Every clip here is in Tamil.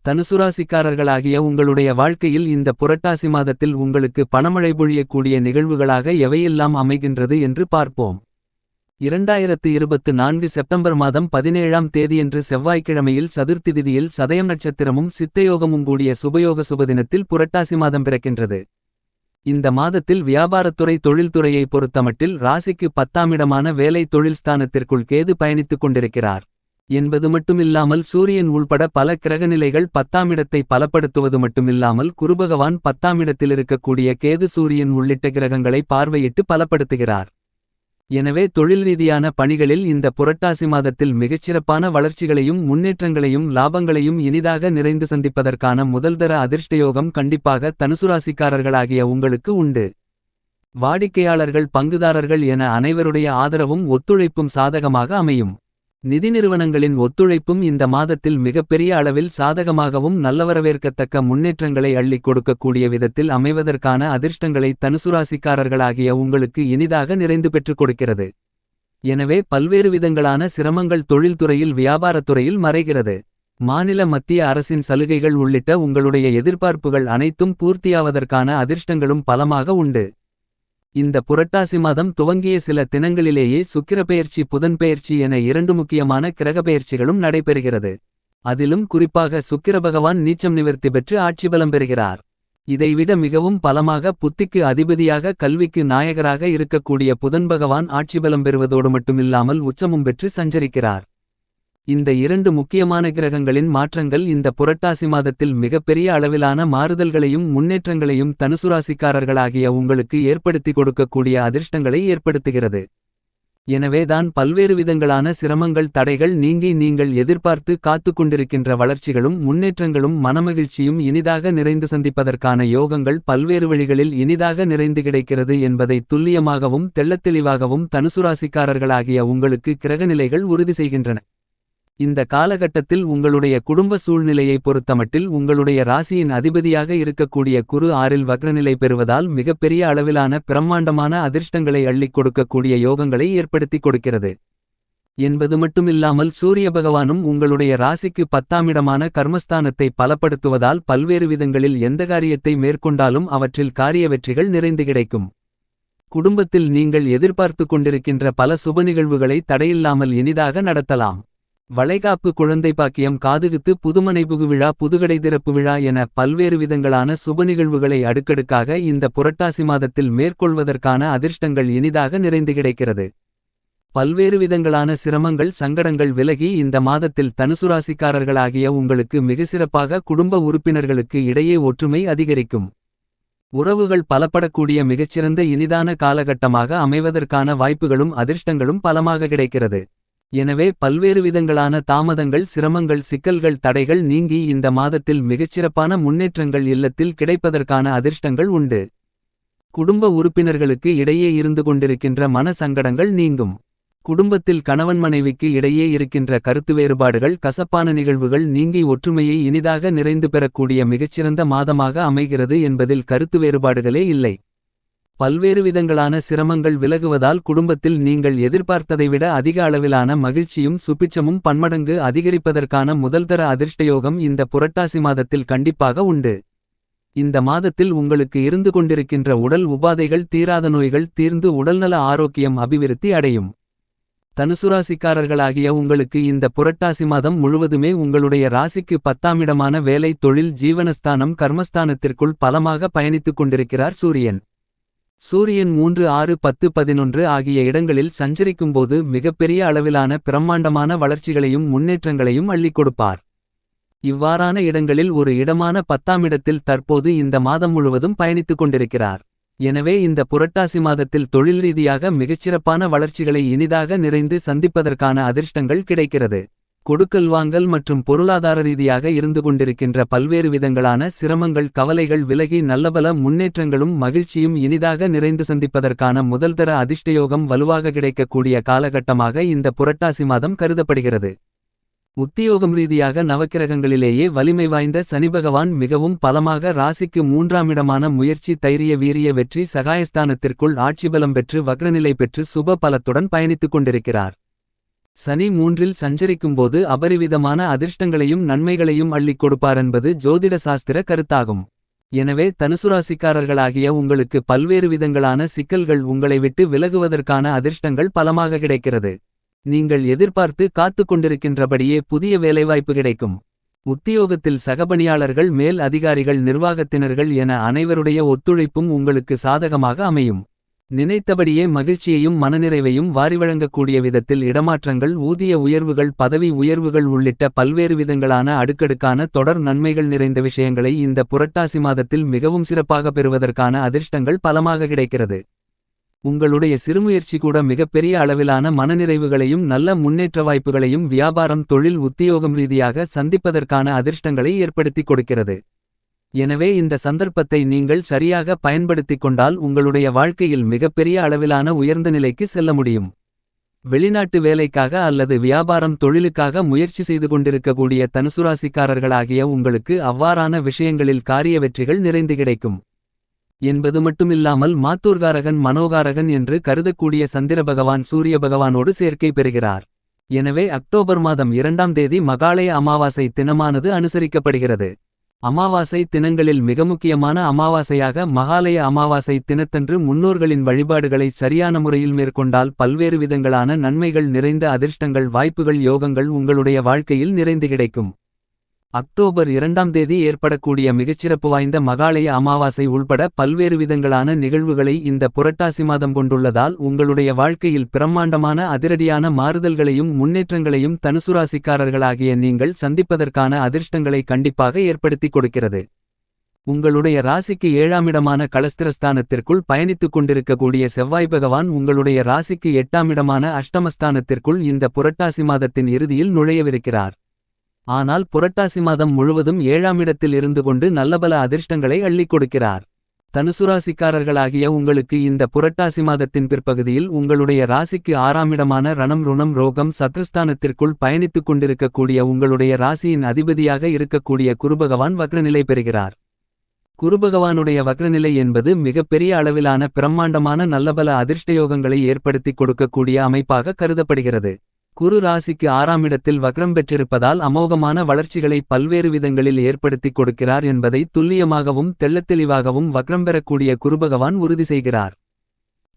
தனுசுராசிக்காரர்களாகிய உங்களுடைய வாழ்க்கையில் இந்த புரட்டாசி மாதத்தில் உங்களுக்கு பணமழை பொழியக்கூடிய நிகழ்வுகளாக எவையெல்லாம் அமைகின்றது என்று பார்ப்போம். 2024 செப்டம்பர் மாதம் 17ஆம் தேதியன்று செவ்வாய்க்கிழமையில் சதுர்த்தி திதியில் சதயம் நட்சத்திரமும் சித்தயோகமும் கூடிய சுபயோக சுபதினத்தில் புரட்டாசி மாதம் பிறக்கின்றது. இந்த மாதத்தில் வியாபாரத்துறை தொழில்துறையை பொறுத்தமட்டில் ராசிக்கு 10ஆம் இடமான வேலை தொழில் ஸ்தானத்திற்குள் கேது பயணித்துக் கொண்டிருக்கிறார் என்பது மட்டுமில்லாமல் சூரியன் உள்பட பல கிரகநிலைகள் 10ஆம் இடத்தை பலப்படுத்துவது மட்டுமில்லாமல் குருபகவான் 10ஆம் இடத்தில் இருக்கக்கூடிய கேது சூரியன் உள்ளிட்ட கிரகங்களை பார்வையிட்டு பலப்படுத்துகிறார். எனவே தொழில் ரீதியான பணிகளில் இந்த புரட்டாசி மாதத்தில் மிகச்சிறப்பான வளர்ச்சிகளையும் முன்னேற்றங்களையும் லாபங்களையும் இனிதாக நிறைந்து சந்திப்பதற்கான முதல்தர அதிர்ஷ்டயோகம் கண்டிப்பாக தனுசுராசிக்காரர்களாகிய உங்களுக்கு உண்டு. வாடிக்கையாளர்கள் பங்குதாரர்கள் என அனைவருடைய ஆதரவும் ஒத்துழைப்பும் சாதகமாக அமையும். நிதி நிறுவனங்களின் ஒத்துழைப்பும் இந்த மாதத்தில் மிகப்பெரிய அளவில் சாதகமாகவும் நல்லவரவேற்கத்தக்க முன்னேற்றங்களை அள்ளிக் கொடுக்கக்கூடிய விதத்தில் அமைவதற்கான அதிர்ஷ்டங்களை தனுசுராசிக்காரர்களாகிய உங்களுக்கு இனிதாக நிறைந்து பெற்றுக் கொடுக்கிறது. எனவே பல்வேறு விதங்களான சிரமங்கள் தொழில்துறையில் வியாபாரத்துறையில் மறைகிறது. மாநில மத்திய அரசின் சலுகைகள் உள்ளிட்ட உங்களுடைய எதிர்பார்ப்புகள் அனைத்தும் பூர்த்தியாவதற்கான அதிர்ஷ்டங்களும் பலமாக உண்டு. இந்த புரட்டாசி மாதம் துவங்கிய சில தினங்களிலேயே சுக்கிரபெயர்ச்சி புதன்பெயர்ச்சி என 2 முக்கியமான கிரகப்பெயர்ச்சிகளும் நடைபெறுகிறது. அதிலும் குறிப்பாக சுக்கிரபகவான் நீச்சம் நிவர்த்தி பெற்று ஆட்சிபலம் பெறுகிறார். இதைவிட மிகவும் பலமாக புத்திக்கு அதிபதியாக கல்விக்கு நாயகராக இருக்கக்கூடிய புதன்பகவான் ஆட்சிபலம் பெறுவதோடு மட்டுமில்லாமல் உச்சமும் பெற்று சஞ்சரிக்கிறார். இந்த 2 முக்கியமான கிரகங்களின் மாற்றங்கள் இந்த புரட்டாசி மாதத்தில் மிகப்பெரிய அளவிலான மாறுதல்களையும் முன்னேற்றங்களையும் தனுசுராசிக்காரர்களாகிய உங்களுக்கு ஏற்படுத்தி கொடுக்கக்கூடிய அதிர்ஷ்டங்களை ஏற்படுத்துகிறது. எனவேதான் பல்வேறு விதங்களான சிரமங்கள் தடைகள் நீங்கி நீங்கள் எதிர்பார்த்து காத்து கொண்டிருக்கின்ற வளர்ச்சிகளும் முன்னேற்றங்களும் மனமகிழ்ச்சியும் இனிதாக நிறைந்து சந்திப்பதற்கான யோகங்கள் பல்வேறு வழிகளில் இனிதாக நிறைந்து கிடைக்கிறது என்பதை துல்லியமாகவும் தெள்ளத்தெளிவாகவும் தனுசுராசிக்காரர்களாகிய உங்களுக்கு கிரகநிலைகள் உறுதி செய்கின்றன. இந்த காலகட்டத்தில் உங்களுடைய குடும்ப சூழ்நிலையை பொறுத்தமட்டில் உங்களுடைய ராசியின் அதிபதியாக இருக்கக்கூடிய குரு 6இல் வக்ரநிலை பெறுவதால் மிகப்பெரிய அளவிலான பிரம்மாண்டமான அதிர்ஷ்டங்களை அள்ளிக் கொடுக்கக்கூடிய யோகங்களை ஏற்படுத்தி கொடுக்கிறது என்பது மட்டுமில்லாமல் சூரிய பகவானும் உங்களுடைய ராசிக்கு 10ஆம் இடமான கர்மஸ்தானத்தை பலப்படுத்துவதால் பல்வேறு விதங்களில் எந்த காரியத்தை மேற்கொண்டாலும் அவற்றில் காரிய வெற்றிகள் நிறைந்து கிடைக்கும். குடும்பத்தில் நீங்கள் எதிர்பார்த்து கொண்டிருக்கின்ற பல சுப நிகழ்வுகளை தடையில்லாமல் இனிதாக நடத்தலாம். வளைகாப்பு குழந்தை பாக்கியம் காதுகுத்து புதுமனை புகு விழா புதுகடை திறப்பு விழா என பல்வேறு விதங்களான சுப நிகழ்வுகளை அடுக்கடுக்காக இந்த புரட்டாசி மாதத்தில் மேற்கொள்வதற்கான அதிர்ஷ்டங்கள் இனிதாக நிறைந்து கிடைக்கிறது. பல்வேறு விதங்களான சிரமங்கள் சங்கடங்கள் விலகி இந்த மாதத்தில் தனுசுராசிக்காரர்களாகிய உங்களுக்கு மிக சிறப்பாக குடும்ப உறுப்பினர்களுக்கு இடையே ஒற்றுமை அதிகரிக்கும். உறவுகள் பலப்படக்கூடிய மிகச்சிறந்த இனிதான காலகட்டமாக அமைவதற்கான வாய்ப்புகளும் அதிர்ஷ்டங்களும் பலமாக கிடைக்கிறது. எனவே பல்வேறு விதங்களான தாமதங்கள் சிரமங்கள் சிக்கல்கள் தடைகள் நீங்கி இந்த மாதத்தில் மிகச்சிறப்பான முன்னேற்றங்கள் இல்லத்தில் கிடைப்பதற்கான அதிர்ஷ்டங்கள் உண்டு. குடும்ப உறுப்பினர்களுக்கு இடையே இருந்து கொண்டிருக்கின்ற மன சங்கடங்கள் நீங்கும். குடும்பத்தில் கணவன் மனைவிக்கு இடையே இருக்கின்ற கருத்து வேறுபாடுகள் கசப்பான நிகழ்வுகள் நீங்கி ஒற்றுமையை இனிதாக நிறைந்து பெறக்கூடிய மிகச்சிறந்த மாதமாக அமைகிறது என்பதில் கருத்து வேறுபாடுகளே இல்லை. பல்வேறு விதங்களான சிரமங்கள் விலகுவதால் குடும்பத்தில் நீங்கள் எதிர்பார்த்ததை விட அதிக அளவிலான மகிழ்ச்சியும் சுபிட்சமும் பன்மடங்கு அதிகரிப்பதற்கான முதல்தர அதிர்ஷ்டயோகம் இந்த புரட்டாசி மாதத்தில் கண்டிப்பாக உண்டு. இந்த மாதத்தில் உங்களுக்கு இருந்து கொண்டிருக்கின்ற உடல் உபாதைகள் தீராத நோய்கள் தீர்ந்து உடல்நல ஆரோக்கியம் அபிவிருத்தி அடையும். தனுசுராசிக்காரர்களாகிய உங்களுக்கு இந்த புரட்டாசி மாதம் முழுவதுமே உங்களுடைய ராசிக்கு 10ஆம் இடமான வேலை தொழில் ஜீவனஸ்தானம் கர்மஸ்தானத்திற்குள் பலமாக பயணித்துக் கொண்டிருக்கிறார் சூரியன். சூரியன் 3, 6, 10, 11 ஆகிய இடங்களில் சஞ்சரிக்கும்போது மிகப்பெரிய அளவிலான பிரம்மாண்டமான வளர்ச்சிகளையும் முன்னேற்றங்களையும் அள்ளிக் கொடுப்பார். இவ்வாறான இடங்களில் ஒரு இடமான 10ஆம் இடத்தில் தற்போது இந்த மாதம் முழுவதும் பயணித்துக் கொண்டிருக்கிறார். எனவே இந்த புரட்டாசி மாதத்தில் தொழில் ரீதியாக மிகச்சிறப்பான வளர்ச்சிகளை இனிதாக நிறைந்து சந்திப்பதற்கான அதிர்ஷ்டங்கள் கிடைக்கிறது. கொடுக்கல் வாங்கல் மற்றும் பொருளாதார ரீதியாக இருந்து கொண்டிருக்கின்ற பல்வேறு விதங்களான சிரமங்கள் கவலைகள் விலகி நல்லபல முன்னேற்றங்களும் மகிழ்ச்சியும் இனிதாக நிறைந்து சந்திப்பதற்கான முதல்தர அதிர்ஷ்டயோகம் வலுவாக கிடைக்கக்கூடிய காலகட்டமாக இந்த புரட்டாசி மாதம் கருதப்படுகிறது. உத்தியோகம் ரீதியாக நவக்கிரகங்களிலேயே வலிமை வாய்ந்த சனிபகவான் மிகவும் பலமாக ராசிக்கு 3ஆம் இடமான முயற்சி தைரிய வீரிய வெற்றி சகாயஸ்தானத்திற்குள் ஆட்சிபலம் பெற்று வக்ரநிலை பெற்று சுப பலத்துடன் பயணித்துக் கொண்டிருக்கிறார். சனி 3இல் சஞ்சரிக்கும்போது அபரிவிதமான அதிர்ஷ்டங்களையும் நன்மைகளையும் அள்ளிக் கொடுப்பாரென்பது ஜோதிட சாஸ்திர கருத்தாகும். எனவே தனுசுராசிக்காரர்களாகிய உங்களுக்கு பல்வேறு விதங்களான சிக்கல்கள் உங்களை விட்டு விலகுவதற்கான அதிர்ஷ்டங்கள் பலமாக கிடைக்கிறது. நீங்கள் எதிர்பார்த்து காத்துக் கொண்டிருக்கின்றபடியே புதிய வேலைவாய்ப்பு கிடைக்கும். உத்தியோகத்தில் சகபணியாளர்கள், மேல் அதிகாரிகள், நிர்வாகத்தினர்கள் என அனைவருடைய ஒத்துழைப்பும் உங்களுக்கு சாதகமாக அமையும். நினைத்தபடியே மகிழ்ச்சியையும் மனநிறைவையும் வாரிவழங்கக்கூடிய விதத்தில் இடமாற்றங்கள், ஊதிய உயர்வுகள், பதவி உயர்வுகள் உள்ளிட்ட பல்வேறு விதங்களான அடுக்கடுக்கான தொடர் நன்மைகள் நிறைந்த விஷயங்களை இந்த புரட்டாசி மாதத்தில் மிகவும் சிறப்பாக பெறுவதற்கான அதிர்ஷ்டங்கள் பலமாக கிடைக்கிறது. உங்களுடைய சிறுமுயற்சி கூட மிகப்பெரிய அளவிலான மனநிறைவுகளையும் நல்ல முன்னேற்ற வாய்ப்புகளையும் வியாபாரம், தொழில், உத்தியோகம் ரீதியாக சந்திப்பதற்கான அதிர்ஷ்டங்களை ஏற்படுத்திக் கொடுக்கிறது. எனவே இந்த சந்தர்ப்பத்தை நீங்கள் சரியாக பயன்படுத்திக் கொண்டால் உங்களுடைய வாழ்க்கையில் மிகப்பெரிய அளவிலான உயர்ந்த நிலைக்கு செல்ல முடியும். வெளிநாட்டு வேலைக்காக அல்லது வியாபாரம், தொழிலுக்காக முயற்சி செய்து கொண்டிருக்கக்கூடிய தனுசுராசிக்காரர்களாகிய உங்களுக்கு அவ்வாறான விஷயங்களில் காரிய வெற்றிகள் நிறைந்து கிடைக்கும் என்பது மட்டுமில்லாமல் மாத்தூர்காரகன், மனோகாரகன் என்று கருதக்கூடிய சந்திர பகவான் சூரிய பகவானோடு சேர்க்கை பெறுகிறார். எனவே அக்டோபர் மாதம் 2ஆம் தேதி மகாலய அமாவாசை தினமானது அனுசரிக்கப்படுகிறது. அமாவாசை தினங்களில் மிக முக்கியமான அமாவாசையாக மகாலய அமாவாசை தினத்தன்று முன்னோர்களின் வழிபாடுகளை சரியான முறையில் மேற்கொண்டால் பல்வேறு விதங்களான நன்மைகள் நிறைந்த அதிர்ஷ்டங்கள், வாய்ப்புகள், யோகங்கள் உங்களுடைய வாழ்க்கையில் நிறைந்து கிடைக்கும். அக்டோபர் 2ஆம் தேதி ஏற்படக்கூடிய மிகச்சிறப்பு வாய்ந்த மகாலய அமாவாசை உள்பட பல்வேறு விதங்களான நிகழ்வுகளை இந்த புரட்டாசி மாதம் கொண்டுள்ளதால் உங்களுடைய வாழ்க்கையில் பிரம்மாண்டமான அதிரடியான மாறுதல்களையும் முன்னேற்றங்களையும் தனுசுராசிக்காரர்களாகிய நீங்கள் சந்திப்பதற்கான அதிர்ஷ்டங்களை கண்டிப்பாக ஏற்படுத்திக் கொடுக்கிறது. உங்களுடைய ராசிக்கு 7ஆம் இடமான களஸ்திரஸ்தானத்திற்குள் பயணித்துக் கொண்டிருக்கக்கூடிய செவ்வாய் பகவான் உங்களுடைய ராசிக்கு 8ஆம் இடமான அஷ்டமஸ்தானத்திற்குள் இந்த புரட்டாசி மாதத்தின் இறுதியில் நுழையவிருக்கிறார். ஆனால் புரட்டாசி மாதம் முழுவதும் 7ஆம் இடத்தில் இருந்து கொண்டு நல்லபல அதிர்ஷ்டங்களை அள்ளிக் கொடுக்கிறார். தனுசுராசிக்காரர்களாகிய உங்களுக்கு இந்த புரட்டாசி மாதத்தின் பிற்பகுதியில் உங்களுடைய ராசிக்கு 6ஆம் இடமான ரணம், ருணம், ரோகம், சத்ருஸ்தானத்திற்குள் பயணித்துக் கொண்டிருக்கக்கூடிய உங்களுடைய ராசியின் அதிபதியாக இருக்கக்கூடிய குருபகவான் வக்ரநிலை பெறுகிறார். குருபகவானுடைய வக்ரநிலை என்பது மிகப்பெரிய அளவிலான பிரம்மாண்டமான நல்லபல அதிர்ஷ்டயோகங்களை ஏற்படுத்திக் கொடுக்கக்கூடிய அமைப்பாக கருதப்படுகிறது. குரு ராசிக்கு 6ஆம் இடத்தில் வக்ரம் பெற்றிருப்பதால் அமோகமான வளர்ச்சிகளை பல்வேறு விதங்களில் ஏற்படுத்திக் கொடுக்கிறார் என்பதை துல்லியமாகவும் தெள்ளத்தெளிவாகவும் வக்ரம் பெறக்கூடிய குருபகவான் உறுதி செய்கிறார்.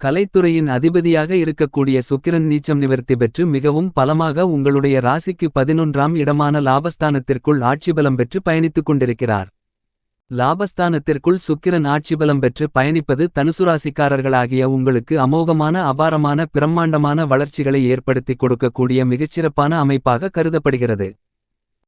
கலைத்துறையின் அதிபதியாக இருக்கக்கூடிய சுக்கிரன் நீச்சம் நிவர்த்தி பெற்று மிகவும் பலமாக உங்களுடைய ராசிக்கு 11ஆம் இடமான லாபஸ்தானத்திற்குள் ஆட்சிபலம் பெற்று பயணித்துக் கொண்டிருக்கிறார். லாபஸ்தானத்திற்குள் சுக்கிரன் ஆட்சிபலம் பெற்று பயணிப்பது தனுசுராசிக்காரர்களாகிய உங்களுக்கு அமோகமான, அபாரமான, பிரம்மாண்டமான வளர்ச்சிகளை ஏற்படுத்திக் கொடுக்கக்கூடிய மிகச்சிறப்பான அமைப்பாக கருதப்படுகிறது.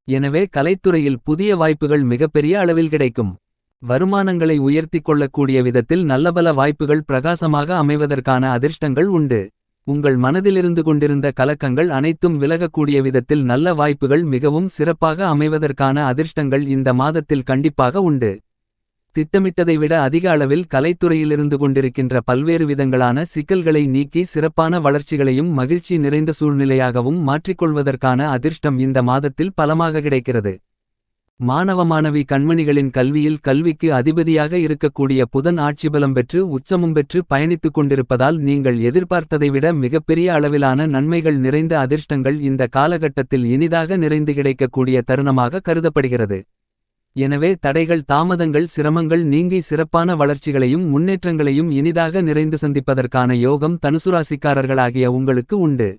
எனவே கலைத்துறையில் புதிய வாய்ப்புகள் மிகப்பெரிய அளவில் கிடைக்கும். வருமானங்களை உயர்த்திக் கொள்ளக்கூடிய விதத்தில் நல்லபல வாய்ப்புகள் பிரகாசமாக அமைவதற்கான அதிர்ஷ்டங்கள் உண்டு. உங்கள் மனதிலிருந்து கொண்டிருந்த கலக்கங்கள் அனைத்தும் விலகக்கூடிய விதத்தில் நல்ல வாய்ப்புகள் மிகவும் சிறப்பாக அமைவதற்கான அதிர்ஷ்டங்கள் இந்த மாதத்தில் கண்டிப்பாக உண்டு. திட்டமிட்டதை விட அதிக அளவில் கலைத்துறையிலிருந்து கொண்டிருக்கின்ற பல்வேறு விதங்களான சிக்கல்களை நீக்கி சிறப்பான வளர்ச்சிகளையும் மகிழ்ச்சி நிறைந்த சூழ்நிலையாகவும் மாற்றிக்கொள்வதற்கான அதிர்ஷ்டம் இந்த மாதத்தில் பலமாக கிடைக்கிறது. மாணவ மாணவி கண்மணிகளின் கல்வியில் கல்விக்கு அதிபதியாக இருக்கக்கூடிய புதன் ஆட்சிபலம் பெற்று உச்சமும் பெற்று பயணித்துக் கொண்டிருப்பதால் நீங்கள் எதிர்பார்த்ததை விட மிகப்பெரிய அளவிலான நன்மைகள் நிறைந்த அதிர்ஷ்டங்கள் இந்த காலகட்டத்தில் இனிதாக நிறைந்து கிடைக்கக்கூடிய தருணமாக கருதப்படுகிறது. எனவே தடைகள், தாமதங்கள், சிரமங்கள் நீங்கி சிறப்பான வளர்ச்சிகளையும் முன்னேற்றங்களையும் இனிதாக நிறைந்து சந்திப்பதற்கான யோகம் தனுசுராசிக்காரர்களாகிய உங்களுக்கு உண்டு.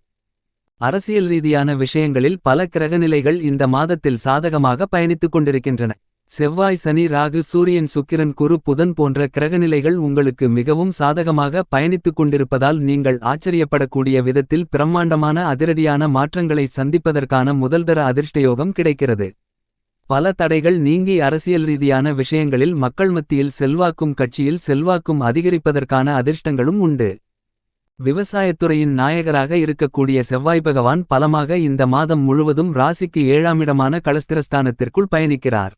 அரசியல் ரீதியான விஷயங்களில் பல கிரகநிலைகள் இந்த மாதத்தில் சாதகமாக பயணித்துக் கொண்டிருக்கின்றன. செவ்வாய், சனி, ராகு, சூரியன், சுக்கிரன், குரு, புதன் போன்ற கிரகநிலைகள் உங்களுக்கு மிகவும் சாதகமாக பயணித்துக் கொண்டிருப்பதால் நீங்கள் ஆச்சரியப்படக்கூடிய விதத்தில் பிரம்மாண்டமான அதிரடியான மாற்றங்களை சந்திப்பதற்கான முதல்தர அதிர்ஷ்டயோகம் கிடைக்கிறது. பல தடைகள் நீங்கி அரசியல் ரீதியான விஷயங்களில் மக்கள் மத்தியில் செல்வாக்கும் கட்சியில் செல்வாக்கும் அதிகரிப்பதற்கான அதிர்ஷ்டங்களும் உண்டு. விவசாயத்துறையின் நாயகராக இருக்கக்கூடிய செவ்வாய் பகவான் பலமாக இந்த மாதம் முழுவதும் ராசிக்கு 7ஆம் இடமான களஸ்திரஸ்தானத்திற்குள் பயணிக்கிறார்.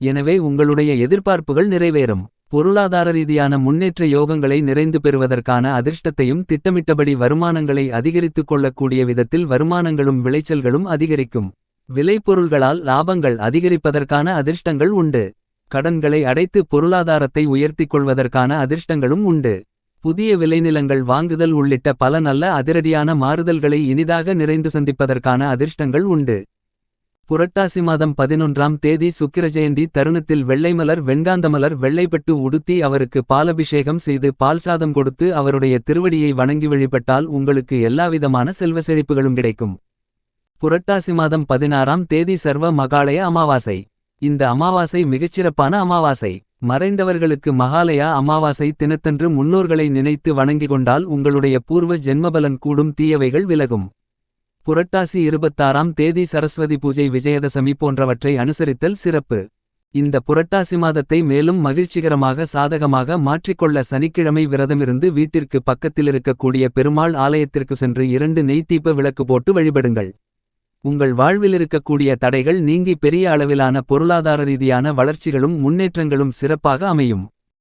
எனவே உங்களுடைய எதிர்பார்ப்புகள் நிறைவேறும். பொருளாதார ரீதியான முன்னேற்ற யோகங்களை நிறைந்து பெறுவதற்கான அதிர்ஷ்டத்தையும் திட்டமிட்டபடி வருமானங்களை அதிகரித்துக் கொள்ளக்கூடிய விதத்தில் வருமானங்களும் விளைச்சல்களும் அதிகரிக்கும். விளைபொருள்களால் லாபங்கள் அதிகரிப்பதற்கான அதிர்ஷ்டங்கள் உண்டு. கடன்களை அடைத்து பொருளாதாரத்தை உயர்த்திக் கொள்வதற்கான அதிர்ஷ்டங்களும் உண்டு. புதிய விளைநிலங்கள் வாங்குதல் உள்ளிட்ட பல நல்ல அதிரடியான மாறுதல்களை இனிதாக நிறைந்து சந்திப்பதற்கான அதிர்ஷ்டங்கள் உண்டு. புரட்டாசி மாதம் 11ஆம் தேதி சுக்கிர ஜெயந்தி தருணத்தில் வெள்ளைமலர் வெண்காந்தமலர் வெள்ளைப்பட்டு உடுத்தி அவருக்கு பாலபிஷேகம் செய்து பால் சாதம் கொடுத்து அவருடைய திருவடியை வணங்கி வழிபட்டால் உங்களுக்கு எல்லாவிதமான செல்வ செழிப்புகளும் கிடைக்கும். புரட்டாசி மாதம் 16ஆம் தேதி சர்வ மகாலய அமாவாசை. இந்த அமாவாசை மிகச்சிறப்பான அமாவாசை. மறைந்தவர்களுக்கு மகாலயா அமாவாசை தினத்தன்று முன்னோர்களை நினைத்து வணங்கிக் கொண்டால் உங்களுடைய பூர்வ ஜென்மபலன் கூடும் தீயவைகள் விலகும். புரட்டாசி 26ஆம் தேதி சரஸ்வதி பூஜை விஜயதசமி போன்றவற்றை அனுசரித்தல் சிறப்பு. இந்த புரட்டாசி மாதத்தை மேலும் மகிழ்ச்சிகரமாக சாதகமாக மாற்றிக்கொள்ள சனிக்கிழமை விரதமிருந்து வீட்டிற்கு பக்கத்திலிருக்கக்கூடிய பெருமாள் ஆலயத்திற்கு சென்று 2 நெய்த்தீப விளக்கு போட்டு வழிபடுங்கள். உங்கள் வாழ்வில் இருக்கக்கூடிய தடைகள் நீங்கி பெரிய அளவிலான பொருளாதார ரீதியான வளர்ச்சிகளும் முன்னேற்றங்களும் சிறப்பாக அமையும்.